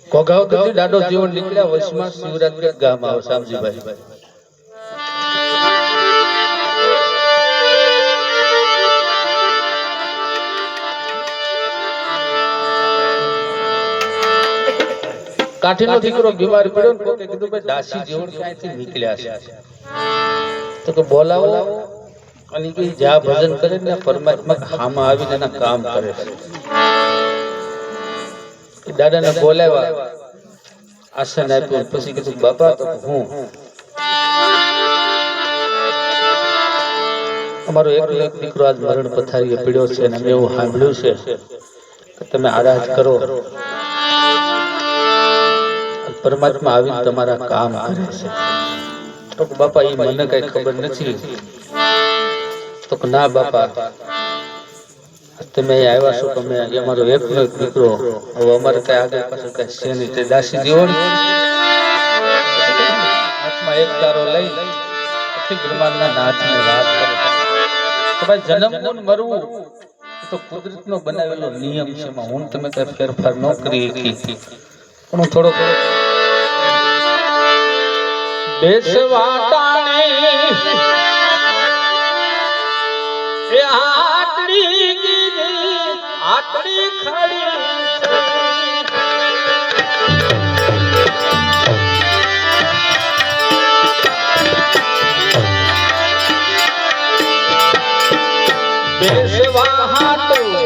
કોગાવથી દાડો જીવન નીકળ્યા વશમાં શિવરાત્રી ગામ આવો શામજીભાઈ કાઠીનો દીકરો બીમાર પડ્યો ને કોકે કીધું ભાઈ દાસી જીવન ક્યાંથી નીકળ્યા છે તો બોલાવો અને કે જ્યાં ભજન કરે ને પરમાત્મા હામાં આવીને એના કામ કરે છે દાદાને બોલાવ્યા આસન આપ્યું પછી કીધું બાપા તો હું અમારો એક દીકરો આજ મરણ પથારીએ પીડ્યો છે અને મેં એવું સાંભળ્યું છે કે તમે આરાધ કરો પરમાત્મા આવીને તમારા કામ કરે છે તો બાપા એ મને કઈ ખબર નથી તો ના બાપા તમે આવ્યા છો તમે અમારો એકનો એક દીકરો હવે અમારે કઈ આગળ પાછળ કઈ છે નહીં તે દાસી જીવન હાથમાં એક તારો લઈ બ્રહ્માંડના નાથને વાત કરે તો ભાઈ જન્મવું ને મરવું તો કુદરતનો બનાવેલો નિયમ છે એમાં હું તમે કઈ ફેરફાર ન કરી શકી પણ હું થોડો બેસવા ટાણે એ આટડી ગીરી આટડી ખડી બેસવા હાટું